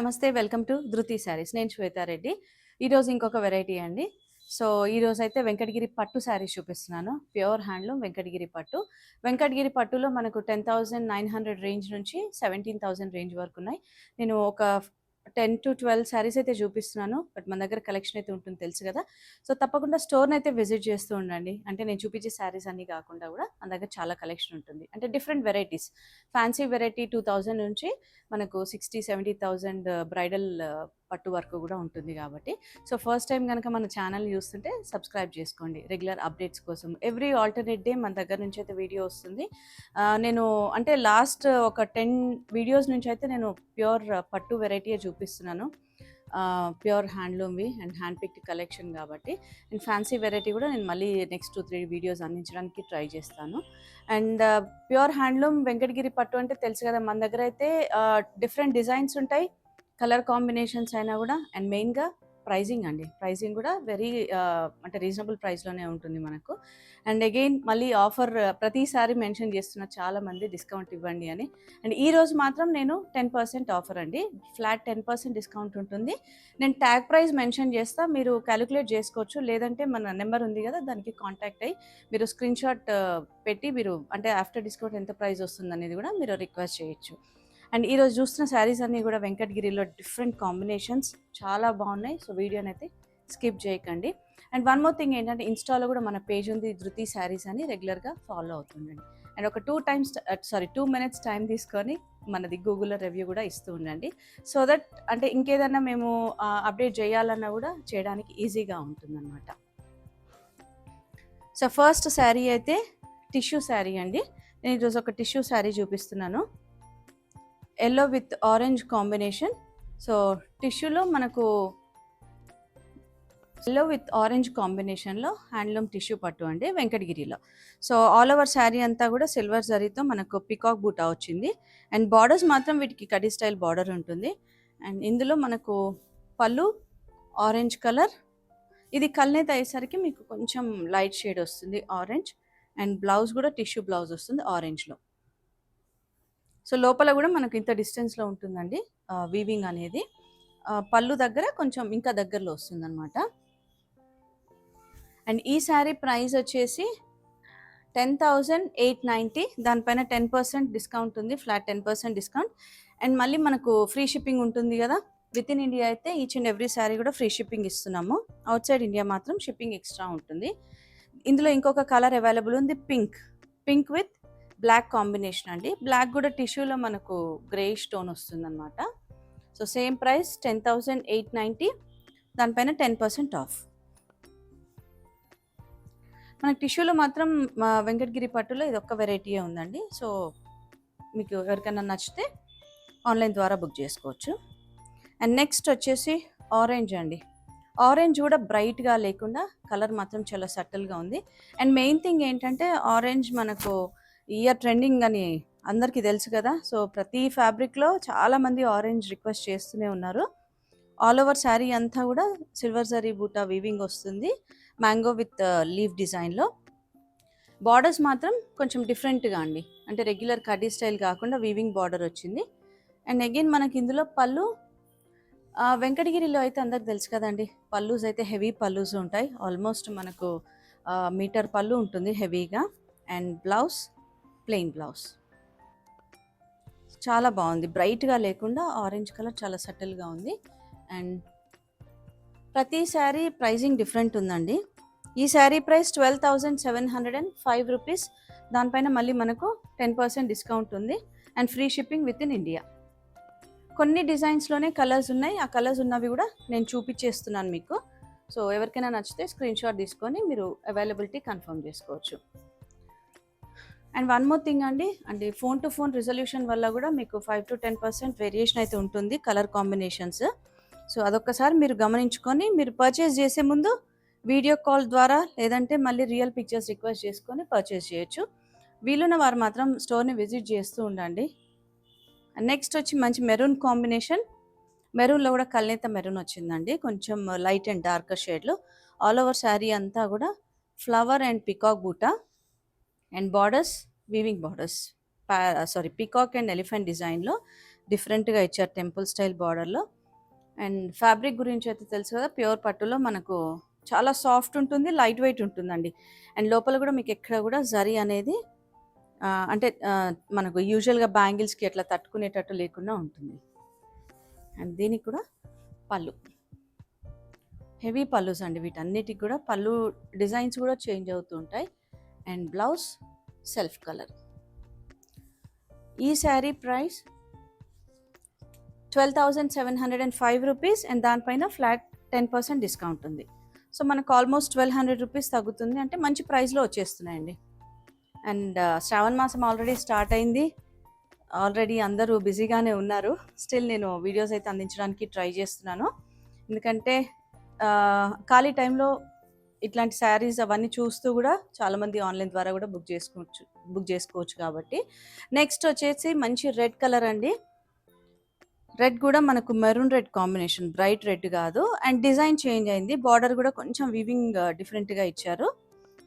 నమస్తే. Welcome to ధృతి శారీస్. నేను శ్వేతారెడ్డి. ఈరోజు ఇంకొక వెరైటీ అండి. సో, ఈరోజైతే వెంకటగిరి పట్టు శారీస్ చూపిస్తున్నాను. ప్యూర్ హ్యాండ్లూమ్ వెంకటగిరి పట్టు. వెంకటగిరి పట్టులో మనకు 10,900 రేంజ్ నుంచి 17,000 రేంజ్ వరకున్నాయి. నేను ఒక 10-12 శారీస్ అయితే చూపిస్తున్నాను. బట్ మన దగ్గర కలెక్షన్ అయితే ఉంటుంది తెలుసు కదా! సో, తప్పకుండా స్టోర్‌నైతే విజిట్ చేస్తూ ఉండండి. అంటే నేను చూపించే శారీస్ అన్నీ కాకుండా కూడా మన దగ్గర చాలా కలెక్షన్ ఉంటుంది. అంటే డిఫరెంట్ వెరైటీస్. ఫ్యాన్సీ వెరైటీ 2,000 నుంచి మనకు 60-70,000 బ్రైడల్ పట్టు వరకు కూడా ఉంటుంది కాబట్టి సో ఫస్ట్ టైం కనుక మన ఛానల్ చూస్తుంటే సబ్స్క్రైబ్ చేసుకోండి రెగ్యులర్ అప్డేట్స్ కోసం. ఎవ్రీ ఆల్టర్నేట్ డే మన దగ్గర నుంచి అయితే వీడియో వస్తుంది. నేను అంటే లాస్ట్ ఒక 10 వీడియోస్ నుంచి అయితే నేను ప్యూర్ పట్టు వెరైటీయే చూపిస్తున్నాను. ప్యూర్ హ్యాండ్లూమ్వి అండ్ హ్యాండ్ పిక్డ్ కలెక్షన్ కాబట్టి అండ్ ఫ్యాన్సీ వెరైటీ కూడా నేను మళ్ళీ నెక్స్ట్ 2-3 వీడియోస్ అందించడానికి ట్రై చేస్తాను. అండ్ ప్యూర్ హ్యాండ్లూమ్ వెంకటగిరి పట్టు అంటే తెలుసు కదా, మన దగ్గర అయితే డిఫరెంట్ డిజైన్స్ ఉంటాయి, కలర్ కాంబినేషన్స్ అయినా కూడా. అండ్ మెయిన్గా ప్రైజింగ్ అండి, ప్రైజింగ్ కూడా వెరీ అంటే రీజనబుల్ ప్రైస్లోనే ఉంటుంది మనకు. అండ్ అగైన్ మళ్ళీ ఆఫర్ ప్రతిసారి మెన్షన్ చేస్తున్న చాలామంది డిస్కౌంట్ ఇవ్వండి అని. అండ్ ఈరోజు మాత్రం నేను 10% ఆఫర్ అండి, ఫ్లాట్ 10% డిస్కౌంట్ ఉంటుంది. నేను ట్యాగ్ ప్రైస్ మెన్షన్ చేస్తా, మీరు క్యాలిక్యులేట్ చేసుకోవచ్చు. లేదంటే మన నెంబర్ ఉంది కదా, దానికి కాంటాక్ట్ అయ్యి మీరు స్క్రీన్ షాట్ పెట్టి మీరు అంటే ఆఫ్టర్ డిస్కౌంట్ ఎంత ప్రైస్ వస్తుంది అనేది కూడా మీరు రిక్వెస్ట్ చేయొచ్చు. అండ్ ఈరోజు చూస్తున్న శారీస్ అన్నీ కూడా వెంకటగిరిలో డిఫరెంట్ కాంబినేషన్స్ చాలా బాగున్నాయి. సో వీడియోని అయితే స్కిప్ చేయకండి. అండ్ వన్ మోర్ థింగ్ ఏంటంటే, ఇన్స్టాలో కూడా మన పేజ్ ఉంది ధృతి శారీస్ అని, రెగ్యులర్గా ఫాలో అవుతుండండి. అండ్ ఒక 2 minutes టైం తీసుకొని మనది గూగుల్లో రివ్యూ కూడా ఇస్తూ ఉండండి. సో దట్ అంటే ఇంకేదన్నా మేము అప్డేట్ చేయాలన్నా కూడా చేయడానికి ఈజీగా ఉంటుందన్నమాట. సో ఫస్ట్ శారీ అయితే టిష్యూ శారీ అండి. నేను ఈరోజు ఒక టిష్యూ శారీ చూపిస్తున్నాను, yellow with orange combination. So టిష్యూలో మనకు ఎల్లో విత్ ఆరెంజ్ కాంబినేషన్లో హ్యాండ్లూమ్ టిష్యూ పట్టు అండి వెంకటగిరిలో. సో ఆల్ ఓవర్ శారీ అంతా కూడా సిల్వర్ జరీతో మనకు పికాక్ బూటా వచ్చింది. అండ్ బార్డర్స్ మాత్రం వీటికి కడీ స్టైల్ బార్డర్ ఉంటుంది. అండ్ ఇందులో మనకు పళ్ళు ఆరెంజ్ కలర్, ఇది కల్నేత అయ్యేసరికి మీకు కొంచెం లైట్ షేడ్ వస్తుంది ఆరెంజ్. అండ్ బ్లౌజ్ కూడా టిష్యూ బ్లౌజ్ వస్తుంది ఆరెంజ్లో. సో లోపల కూడా మనకు ఇంత డిస్టెన్స్లో ఉంటుందండి వీవింగ్ అనేది. పళ్ళు దగ్గర కొంచెం ఇంకా దగ్గరలో వస్తుంది అనమాట. అండ్ ఈ శారీ ప్రైస్ వచ్చేసి 10,890. దానిపైన 10% డిస్కౌంట్ ఉంది, ఫ్లాట్ 10% డిస్కౌంట్. అండ్ మళ్ళీ మనకు ఫ్రీ షిప్పింగ్ ఉంటుంది కదా. విత్ ఇన్ ఇండియా అయితే ఈచ్ అండ్ ఎవ్రీ శారీ కూడా ఫ్రీ షిప్పింగ్ ఇస్తున్నాము. అవుట్ సైడ్ ఇండియా మాత్రం షిప్పింగ్ ఎక్స్ట్రా ఉంటుంది. ఇందులో ఇంకొక కలర్ అవైలబుల్ ఉంది, పింక్ విత్ బ్లాక్ కాంబినేషన్ అండి. బ్లాక్ కూడా టిష్యూలో మనకు గ్రే స్టోన్ వస్తుంది అనమాట. సో సేమ్ ప్రైస్ 10,890, దానిపైన 10% ఆఫ్. మనకి టిష్యూలో మాత్రం వెంకటగిరి పట్టులో ఇది ఒక్క వెరైటీయే ఉందండి. సో మీకు ఎవరికైనా నచ్చితే ఆన్లైన్ ద్వారా బుక్ చేసుకోవచ్చు. అండ్ నెక్స్ట్ వచ్చేసి ఆరెంజ్ అండి. ఆరెంజ్ కూడా బ్రైట్గా లేకుండా కలర్ మాత్రం చాలా సటిల్గా ఉంది. అండ్ మెయిన్ థింగ్ ఏంటంటే, ఆరెంజ్ మనకు ఇయర్ ట్రెండింగ్ అని అందరికీ తెలుసు కదా. సో ప్రతి ఫ్యాబ్రిక్లో చాలామంది ఆరెంజ్ రిక్వెస్ట్ చేస్తూనే ఉన్నారు. ఆల్ ఓవర్ శారీ అంతా కూడా సిల్వర్ జరీ బూటా వీవింగ్ వస్తుంది, మ్యాంగో విత్ లీఫ్ డిజైన్లో. బార్డర్స్ మాత్రం కొంచెం డిఫరెంట్గా అండి, అంటే రెగ్యులర్ కడ్డీ స్టైల్ కాకుండా వీవింగ్ బార్డర్ వచ్చింది. అండ్ అగైన్ మనకి ఇందులో పళ్ళు వెంకటగిరిలో అయితే అందరికి తెలుసు కదండి, పళ్ళూస్ అయితే హెవీ పళ్ళూస్ ఉంటాయి. ఆల్మోస్ట్ మనకు మీటర్ పళ్ళు ఉంటుంది హెవీగా. అండ్ బ్లౌజ్ ప్లెయిన్ బ్లౌజ్ చాలా బాగుంది, బ్రైట్గా లేకుండా ఆరెంజ్ కలర్ చాలా సటిల్గా ఉంది. అండ్ ప్రతి శారీ ప్రైజింగ్ డిఫరెంట్ ఉందండి. ఈ శారీ ప్రైస్ 12,705 రూపీస్. దానిపైన మళ్ళీ మనకు 10% డిస్కౌంట్ ఉంది and free shipping within India. కొన్ని డిజైన్స్లోనే కలర్స్ ఉన్నాయి, ఆ కలర్స్ ఉన్నవి కూడా నేను చూపించేస్తున్నాను మీకు. సో ఎవరికైనా నచ్చితే స్క్రీన్ షాట్ తీసుకొని మీరు అవైలబిలిటీ కన్ఫర్మ్ చేసుకోవచ్చు. అండ్ వన్ మోర్ థింగ్ అండి, అంటే ఫోన్ టు ఫోన్ రిజల్యూషన్ వల్ల కూడా మీకు 5-10% వేరియేషన్ అయితే ఉంటుంది కలర్ కాంబినేషన్స్. సో అదొక్కసారి మీరు గమనించుకొని మీరు పర్చేస్ చేసే ముందు వీడియో కాల్ ద్వారా లేదంటే మళ్ళీ రియల్ పిక్చర్స్ రిక్వెస్ట్ చేసుకొని పర్చేస్ చేయొచ్చు. వీలున్న వారు మాత్రం స్టోర్ని విజిట్ చేస్తూ ఉండండి. నెక్స్ట్ వచ్చి మంచి మెరూన్ కాంబినేషన్, మెరూన్లో కూడా కల్నేత మెరూన్ వచ్చిందండి, కొంచెం లైట్ అండ్ డార్క్ షేడ్లో. ఆల్ ఓవర్ శారీ అంతా కూడా ఫ్లవర్ అండ్ పికాక్ బూటా and borders weaving borders, peacock and elephant డిజైన్లో డిఫరెంట్గా ఇచ్చారు టెంపుల్ స్టైల్ బార్డర్లో. అండ్ ఫ్యాబ్రిక్ గురించి అయితే తెలుసు కదా, ప్యూర్ పట్టులో మనకు చాలా సాఫ్ట్ ఉంటుంది, లైట్ వెయిట్ ఉంటుందండి. అండ్ లోపల కూడా మీకు ఎక్కడ కూడా జరీ అనేది అంటే మనకు యూజువల్గా బ్యాంగిల్స్కి అట్లా తట్టుకునేటట్టు లేకుండా ఉంటుంది. అండ్ దీనికి కూడా పళ్ళు, హెవీ పళ్ళుస్ అండి. వీటన్నిటికి కూడా పళ్ళు డిజైన్స్ కూడా చేంజ్ అవుతూ ఉంటాయి. And blouse self colour. ఈ శారీ ప్రైస్ 12,705 రూపీస్ అండ్ దానిపైన ఫ్లాట్ 10% డిస్కౌంట్ ఉంది. సో మనకు ఆల్మోస్ట్ 1,200 రూపీస్ తగ్గుతుంది, అంటే మంచి ప్రైస్లో వచ్చేస్తున్నాయండి. అండ్ శ్రావణ మాసం ఆల్రెడీ స్టార్ట్ అయింది, ఆల్రెడీ అందరూ బిజీగానే ఉన్నారు. స్టిల్ నేను వీడియోస్ అయితే అందించడానికి ట్రై చేస్తున్నాను, ఎందుకంటే ఖాళీ టైంలో ఇట్లాంటి శారీస్ అవన్నీ చూస్తూ కూడా చాలామంది ఆన్లైన్ ద్వారా కూడా బుక్ చేసుకోవచ్చు కాబట్టి. నెక్స్ట్ వచ్చేసి మంచి రెడ్ కలర్ అండి. రెడ్ కూడా మనకు maroon red combination, bright red కాదు. అండ్ డిజైన్ చేంజ్ అయింది, బార్డర్ కూడా కొంచెం వివింగ్ డిఫరెంట్గా ఇచ్చారు.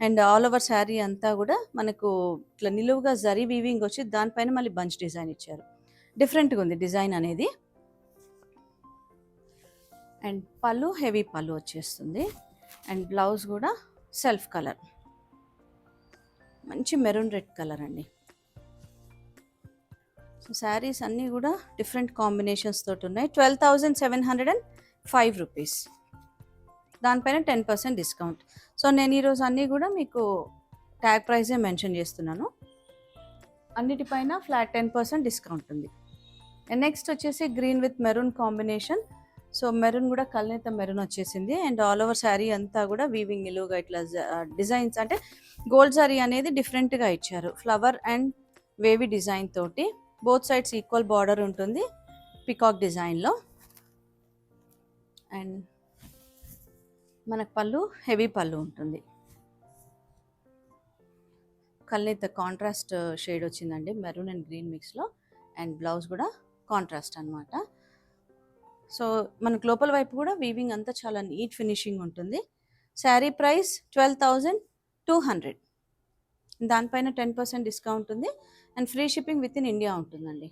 అండ్ ఆల్ ఓవర్ శారీ అంతా కూడా మనకు ఇట్లా నిలువుగా జరీ వీవింగ్ వచ్చి దానిపైన మళ్ళీ బంచ్ డిజైన్ ఇచ్చారు. డిఫరెంట్గా ఉంది డిజైన్ అనేది. అండ్ పళ్ళు హెవీ పళ్ళు వచ్చేస్తుంది. అండ్ బ్లౌజ్ కూడా సెల్ఫ్ కలర్, మంచి మెరూన్ రెడ్ కలర్ అండి. సో శారీస్ అన్నీ కూడా డిఫరెంట్ కాంబినేషన్స్ తోటి ఉన్నాయి. 12,705 రూపీస్, దానిపైన 10% డిస్కౌంట్. సో నేను ఈరోజు అన్నీ కూడా మీకు ట్యాగ్ ప్రైజే మెన్షన్ చేస్తున్నాను. అన్నిటిపైన ఫ్లాట్ 10% డిస్కౌంట్ ఉంది. అండ్ నెక్స్ట్ వచ్చేసి green with maroon combination. So maroon కూడా కల్నేత మెరూన్ వచ్చేసింది. అండ్ ఆల్ ఓవర్ శారీ అంతా కూడా వీవింగ్ నిలువుగా ఇట్లా డిజైన్స్, అంటే గోల్డ్ శారీ అనేది డిఫరెంట్గా ఇచ్చారు, ఫ్లవర్ అండ్ వేవీ డిజైన్ తోటి. బోత్ సైడ్స్ ఈక్వల్ బార్డర్ ఉంటుంది పికాక్ డిజైన్లో. అండ్ మనకు పళ్ళు హెవీ పళ్ళు ఉంటుంది, కల్నేత కాంట్రాస్ట్ షేడ్ వచ్చిందండి, మెరూన్ అండ్ గ్రీన్ మిక్స్లో. అండ్ బ్లౌజ్ కూడా కాంట్రాస్ట్ అనమాట. సో మనకు లోపల వైపు కూడా వీవింగ్ అంతా చాలా నీట్ ఫినిషింగ్ ఉంటుంది. శారీ ప్రైస్ 12,200, దానిపైన 10% డిస్కౌంట్ ఉంది. And free shipping within India ఉంటుందండి.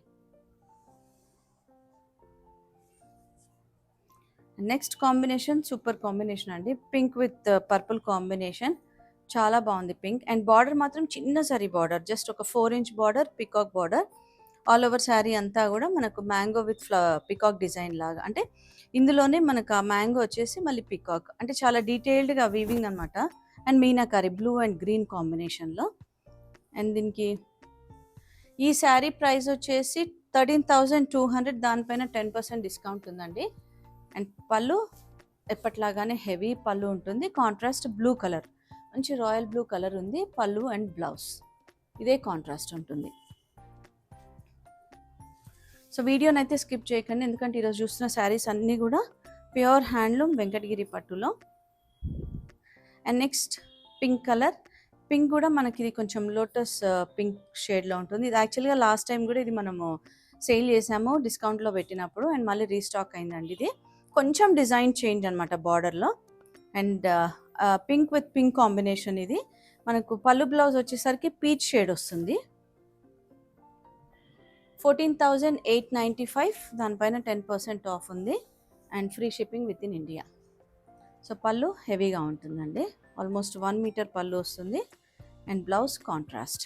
నెక్స్ట్ కాంబినేషన్ సూపర్ కాంబినేషన్ అండి, పింక్ విత్ పర్పుల్ కాంబినేషన్. చాలా బాగుంది పింక్. అండ్ బార్డర్ మాత్రం చిన్న సరీ బార్డర్, జస్ట్ ఒక 4 inch border, peacock border. All over sari అంతా కూడా మనకు మ్యాంగో విత్ పికాక్ డిజైన్ లాగా, అంటే ఇందులోనే మనకు ఆ మ్యాంగో వచ్చేసి మళ్ళీ పికాక్, అంటే చాలా డీటెయిల్డ్గా వీవింగ్ అనమాట. And meenakari blue and green కాంబినేషన్లో. అండ్ దీనికి ఈ శారీ ప్రైస్ వచ్చేసి 13,200, దానిపైన 10% డిస్కౌంట్ ఉందండి. అండ్ పళ్ళు ఎప్పట్లాగానే హెవీ పళ్ళు ఉంటుంది, కాంట్రాస్ట్ బ్లూ కలర్, మంచి రాయల్ బ్లూ కలర్ ఉంది పళ్ళు. అండ్ బ్లౌజ్ ఇదే కాంట్రాస్ట్ ఉంటుంది. సో వీడియోని అయితే స్కిప్ చేయకండి, ఎందుకంటే ఈరోజు చూస్తున్న శారీస్ అన్నీ కూడా ప్యూర్ హ్యాండ్లూమ్ వెంకటగిరి పట్టులో. And next pink colour. Pink కూడా మనకి ఇది కొంచెం లోటస్ పింక్ షేడ్లో ఉంటుంది. ఇది యాక్చువల్గా లాస్ట్ టైం కూడా ఇది మనము సేల్ చేసాము డిస్కౌంట్లో పెట్టినప్పుడు, అండ్ మళ్ళీ రీస్టాక్ అయిందండి. ఇది కొంచెం డిజైన్ చేంజ్ అనమాట బార్డర్లో. And pink with pink combination. ఇది మనకు పళ్ళు బ్లౌజ్ వచ్చేసరికి పీచ్ షేడ్ వస్తుంది. 14,895, దానిపైన 10% ఆఫ్ ఉంది. And free shipping within India. So పళ్ళు హెవీగా ఉంటుందండి, ఆల్మోస్ట్ 1 మీటర్ పళ్ళు వస్తుంది. And blouse contrast.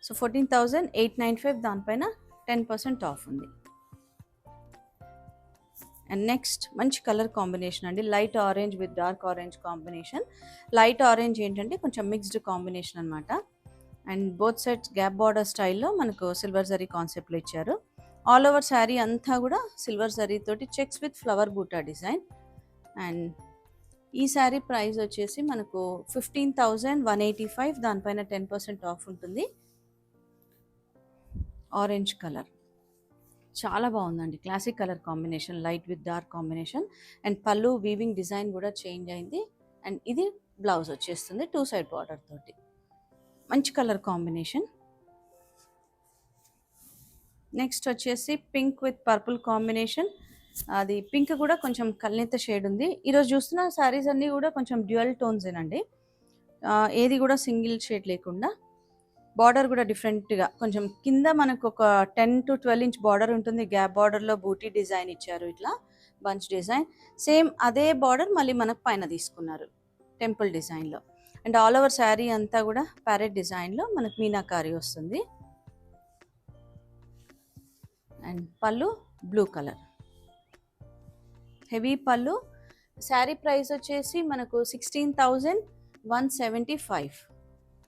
సో 14,895, దానిపైన 10% ఆఫ్ ఉంది. అండ్ నెక్స్ట్ మంచి కలర్ కాంబినేషన్ అండి, light orange with dark orange combination. Light orange ఏంటంటే కొంచెం మిక్స్డ్ కాంబినేషన్ అనమాట. And both sides gap border స్టైల్లో మనకు సిల్వర్ జరీ కాన్సెప్ట్లో ఇచ్చారు. ఆల్ ఓవర్ శారీ అంతా కూడా సిల్వర్ జరీ తోటి చెక్స్ విత్ ఫ్లవర్ బూటా డిజైన్. అండ్ ఈ శారీ ప్రైస్ వచ్చేసి మనకు 15,185, దానిపైన 10% ఆఫ్ ఉంటుంది. ఆరెంజ్ కలర్ చాలా బాగుందండి, classic colour combination, light with dark combination. And పళ్ళు వీవింగ్ డిజైన్ కూడా చేంజ్ అయింది. అండ్ ఇది బ్లౌజ్ వచ్చేస్తుంది 2 సైడ్ బార్డర్ తోటి, మంచి కలర్ కాంబినేషన్. నెక్స్ట్ వచ్చేసి పింక్ విత్ పర్పుల్ కాంబినేషన్. అది పింక్ కూడా కొంచెం కల్నేత షేడ్ ఉంది. ఈరోజు చూస్తున్న శారీస్ అన్నీ కూడా కొంచెం డ్యూయల్ టోన్స్ ఏనండి, ఏది కూడా సింగిల్ షేడ్ లేకుండా. బార్డర్ కూడా డిఫరెంట్గా కొంచెం కింద మనకు ఒక 10 to 12 ఇంచ్ బార్డర్ ఉంటుంది. గ్యాప్ బార్డర్లో బూటీ డిజైన్ ఇచ్చారు, ఇట్లా బంచ్ డిజైన్. సేమ్ అదే బార్డర్ మళ్ళీ మనకు పైన తీసుకున్నారు టెంపుల్ డిజైన్లో. అండ్ ఆల్ ఓవర్ శారీ అంతా కూడా ప్యారెట్ డిజైన్లో మనకు మీనాకారి వస్తుంది. అండ్ పళ్ళు బ్లూ కలర్, హెవీ పళ్ళు. శారీ ప్రైస్ వచ్చేసి మనకు 16,175.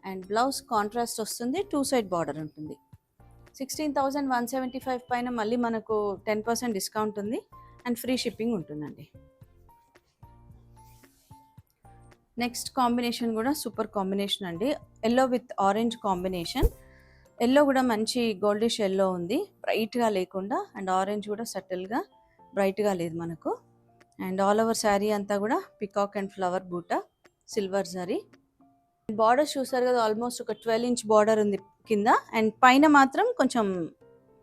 అండ్ బ్లౌజ్ కాంట్రాస్ట్ వస్తుంది, 2 సైడ్ బార్డర్ ఉంటుంది. 16,175 పైన మళ్ళీ మనకు 10% డిస్కౌంట్ ఉంది అండ్ ఫ్రీ షిప్పింగ్ ఉంటుందండి. నెక్స్ట్ కాంబినేషన్ కూడా సూపర్ కాంబినేషన్ అండి, yellow with orange combination. Yellow కూడా మంచి గోల్డిష్ ఎల్లో ఉంది, బ్రైట్గా లేకుండా. అండ్ ఆరెంజ్ కూడా సటిల్గా, బ్రైట్గా లేదు మనకు. అండ్ ఆల్ ఓవర్ శారీ అంతా కూడా పికాక్ అండ్ ఫ్లవర్ బూటా, సిల్వర్ జరీ. బార్డర్ చూసారు కదా, ఆల్మోస్ట్ ఒక 12 ఇంచ్ బార్డర్ ఉంది కింద. అండ్ పైన మాత్రం కొంచెం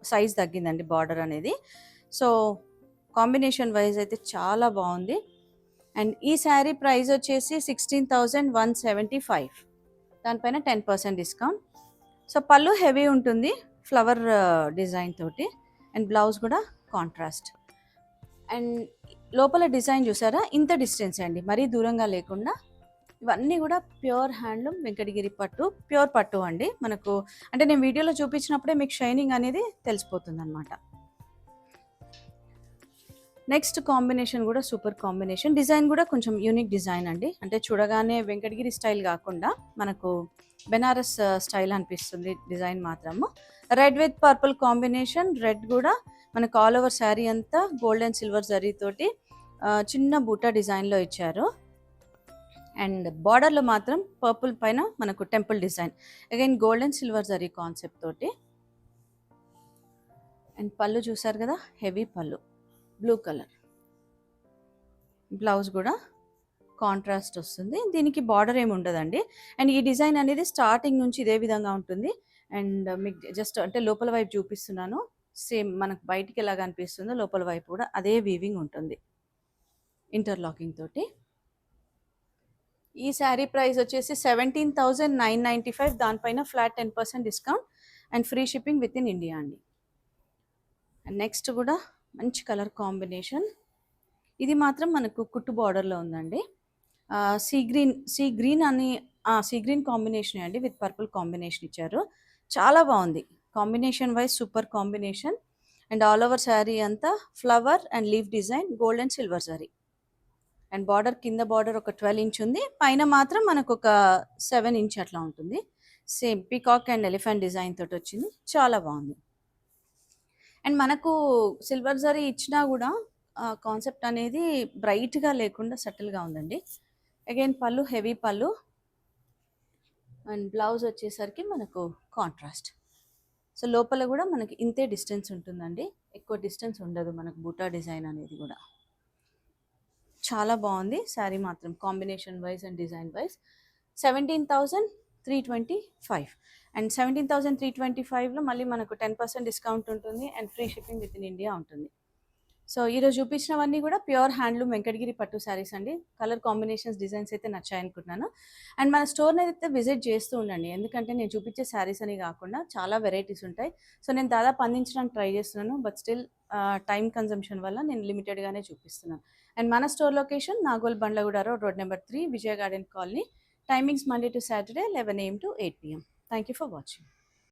సైజ్ తగ్గిందండి బార్డర్ అనేది. సో కాంబినేషన్ వైజ్ అయితే చాలా బాగుంది. అండ్ ఈ శారీ ప్రైస్ వచ్చేసి 16,175, దానిపైన 10% డిస్కౌంట్. సో పళ్ళు హెవీ ఉంటుంది ఫ్లవర్ డిజైన్ తోటి. అండ్ బ్లౌజ్ కూడా కాంట్రాస్ట్. అండ్ లోపల డిజైన్ చూసారా, ఇంత డిస్టెన్స్ అండి, మరీ దూరంగా లేకుండా. ఇవన్నీ కూడా ప్యూర్ హ్యాండ్లూమ్ వెంకటగిరి పట్టు, ప్యూర్ పట్టు అండి మనకు. అంటే నేను వీడియోలో చూపించినప్పుడే మీకు షైనింగ్ అనేది తెలిసిపోతుంది అనమాట. నెక్స్ట్ కాంబినేషన్ కూడా సూపర్ కాంబినేషన్, డిజైన్ కూడా కొంచెం యూనిక్ డిజైన్ అండి. అంటే చూడగానే వెంకటగిరి స్టైల్ కాకుండా మనకు బెనారస్ స్టైల్ అనిపిస్తుంది డిజైన్ మాత్రము. Red with purple combination, red కూడా మనకు ఆల్ ఓవర్ శారీ అంతా గోల్డ్ అండ్ సిల్వర్ జరీ తోటి చిన్న బూటా డిజైన్లో ఇచ్చారు. అండ్ బార్డర్లో మాత్రం పర్పుల్ పైన మనకు temple design, again gold and silver zari concept తోటి. అండ్ పళ్ళు చూసారు కదా, హెవీ పళ్ళు, బ్లూ కలర్. బ్లౌజ్ కూడా కాంట్రాస్ట్ వస్తుంది, దీనికి బార్డర్ ఏమి ఉండదండి. అండ్ ఈ డిజైన్ అనేది స్టార్టింగ్ నుంచి ఇదే విధంగా ఉంటుంది. అండ్ మీకు జస్ట్ అంటే లోపల వైపు చూపిస్తున్నాను, సేమ్ మనకు బయటికి ఎలాగ అనిపిస్తుందో లోపల వైపు కూడా అదే వీవింగ్ ఉంటుంది ఇంటర్లాకింగ్ తోటి. ఈ శారీ ప్రైస్ వచ్చేసి 17,995, దానిపైన flat 10% discount and free shipping within India అండి. అండ్ నెక్స్ట్ కూడా మంచి కలర్ కాంబినేషన్, ఇది మాత్రం మనకు కుట్టు బార్డర్లో ఉందండి. సీ గ్రీన్ అని సీ గ్రీన్ కాంబినేషన్ అండి, విత్ పర్పుల్ కాంబినేషన్ ఇచ్చారు. చాలా బాగుంది combination wise, super combination. And all over sari అంతా flower and leaf design, gold and silver zari. And border కింద బార్డర్ ఒక 12 ఇంచ్ ఉంది, పైన మాత్రం మనకు ఒక 7 ఇంచ్ అట్లా ఉంటుంది. Same peacock and elephant design తోటి వచ్చింది, చాలా బాగుంది. అండ్ మనకు సిల్వర్ జరీ ఇచ్చినా కూడా కాన్సెప్ట్ అనేది బ్రైట్గా లేకుండా సటిల్గా ఉందండి. అగైన్ పళ్ళు హెవీ పళ్ళు. అండ్ బ్లౌజ్ వచ్చేసరికి మనకు కాంట్రాస్ట్. సో లోపల కూడా మనకి ఇంతే డిస్టెన్స్ ఉంటుందండి, ఎక్కువ డిస్టెన్స్ ఉండదు మనకు బూటా డిజైన్ అనేది కూడా. చాలా బాగుంది శారీ మాత్రం, combination wise and design wise. 17,325. And 17,325లో మళ్ళీ మనకు 10% డిస్కౌంట్ ఉంటుంది and free shipping within India ఉంటుంది. సో ఈరోజు చూపించినవన్నీ కూడా ప్యూర్ హ్యాండ్లూమ్ వెంకటగిరి పట్టు శారీస్ అండి. కలర్ కాంబినేషన్స్, డిజైన్స్ అయితే నచ్చాయి అనుకుంటున్నాను. అండ్ మన స్టోర్ని అయితే విజిట్ చేస్తూ ఉండండి, ఎందుకంటే నేను చూపించే శారీస్ అని కాకుండా చాలా వెరైటీస్ ఉంటాయి. సో నేను దాదాపు అందించడానికి ట్రై చేస్తున్నాను, బట్ స్టిల్ టైం కన్జంప్షన్ వల్ల నేను లిమిటెడ్గానే చూపిస్తున్నాను. అండ్ మన store location Nagole Bandlaguda road number 3, Vijaya garden colony. Timings Monday to Saturday 11 AM to 8 PM. Thank you for watching.